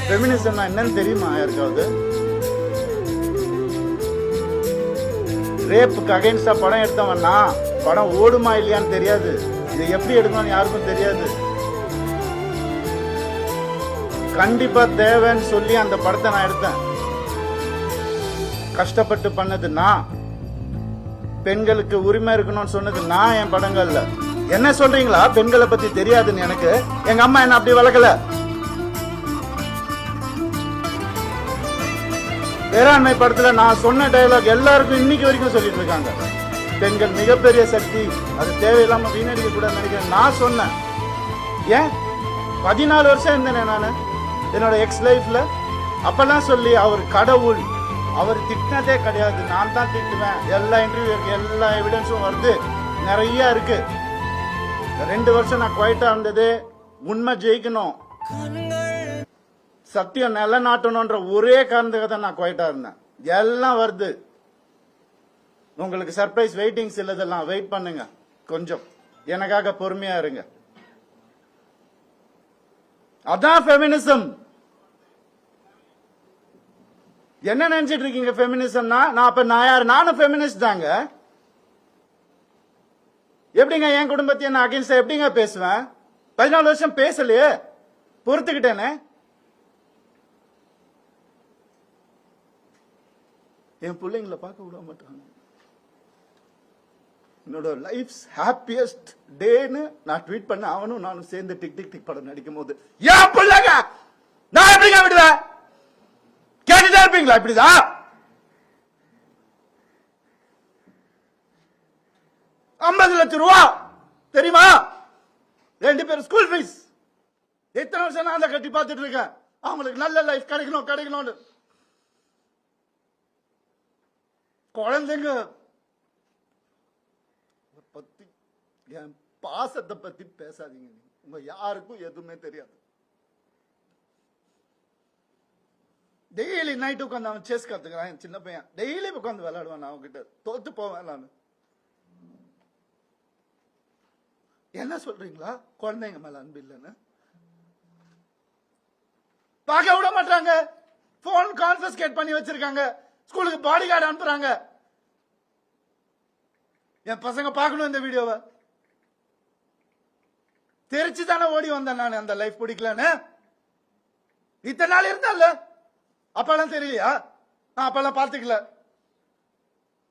ஃபெமினிசம்னா என்னன்னு தெரியுமா யாருக்காவது? ரேப்புக்கு அகைன்ஸ்டா படம் எடுத்தவன்னா படம் ஓடுமா இல்லையான்னு தெரியாது. இதை எப்படி எடுக்கணும்னு யாருக்கும் தெரியாது. கண்டிப்பா தேவைன்னு சொல்லி அந்த படத்தை நான் எடுத்தேன். கஷ்டப்பட்டு பண்ணது நான். பெண்களுக்கு உரிமை இருக்கணும்னு சொன்னது நான். என் படங்கள்ல என்ன சொல்றீங்களா? பெண்களை பத்தி தெரியாதுன்னு எனக்கு. எங்க அம்மா என்ன அப்படி வளர்க்கல. வேளாண்மை படத்துல நான் சொன்ன டயலாக் எல்லாருக்கும் இன்னைக்கு வரைக்கும் சொல்லிட்டு இருக்காங்க. பெண்கள் மிகப்பெரிய சக்தி, அது தேவையில்லாம வீணடிக்க கூட நினைக்கிறேன். நான் சொன்னேன். ஏன் 14 வருஷம் இருந்தேனே நானு என்னோட எக்ஸ் லைஃப்ல. அப்பெல்லாம் சொல்லி அவர் கடவுள், அவர் திட்டினதே கிடையாது, நான் தான் திட்டுவேன். எல்லா இன்டர்வியூ எல்லா எவிடன்ஸும் வருது, நிறைய இருக்கு. 2 வருஷம் நான் குவைட்டா இருந்தது உண்மை ஜெயிக்கணும், சத்தியம் நிலநாட்டணும்ன்ற ஒரே காரணத்துக்காக தான் நான் குவைட்டா இருந்தேன். எல்லாம் வருது. உங்களுக்கு சர்ப்ரைஸ் வெயிட்டிங்ஸ் இல்லதெல்லாம் வெயிட் பண்ணுங்க. கொஞ்சம் எனக்காக பொறுமையா இருங்க. அதான் ஃபெமினிசம். என்ன நினைச்சிட்டு இருக்கீங்க ஃபெமினிசம்னா? நான் அப்ப நான் யார்? நானும் ஃபெமினிஸ்ட் தாங்க. எப்படிங்க என் குடும்பத்தை நான் அகைன்ஸ்டா எப்படிங்க பேசுவேன்? 14 வருஷம் பேசலையே, பொறுத்துக்கிட்டேனே. என் பிள்ளைங்களை பார்க்க விட மாட்டாங்க. என்னோட லைஃப்ஸ் ஹாப்பியஸ்ட் டேன்னு நான் ட்வீட் பண்ண அவனும் நானும் சேர்ந்து டிக் டிக் டிக் படம் நடிக்கும் போது ஏன் பிள்ளைங்க நான் எப்படிங்க விடுவேன்? கேட்டுட்டே இருப்பீங்களா? இப்படிதான் 50 லட்சம் ரூபா தெரியுமா? 2 பேரும் ஸ்கூல் ஃபீஸ். எத்தனை வருஷம் நான் அதை கட்டி பார்த்துட்டு இருக்கேன். அவங்களுக்கு நல்ல லைஃப் கிடைக்கணும் கிடைக்கணும்னு. குழந்தைங்க பத்தி, என் பாசத்தை பத்தி பேசாதீங்க. உங்க யாருக்கும் எதுவுமே தெரியாது. டெய்லி நைட் உட்காந்து அவன் செஸ் கத்துக்கிறான். என் சின்ன பையன் டெய்லி உட்காந்து விளையாடுவான். அவன் கிட்ட தோத்து போவேன் நான். என்ன சொல்றீங்களா? குழந்தைங்க மேல அன்பு இல்லைன்னு பார்க்க விட மாட்டாங்க. போன் கான்ஃபிஸ்கேட் பண்ணி வச்சிருக்காங்க. ஸ்கூலுக்கு பாடி கார்டு அனுப்புறாங்க. என் பசங்க பார்க்கணும் இந்த வீடியோவை. தெரிச்சு தானே ஓடி வந்தேன் நான். அந்த லைஃப் பிடிக்கலன்னு இத்தனை நாள் இருந்தால அப்பெல்லாம் தெரியலையா? அப்பெல்லாம் பார்த்துக்கல.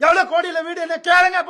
எவ்வளவு கோடியில வீடு என்ன கேளுங்க.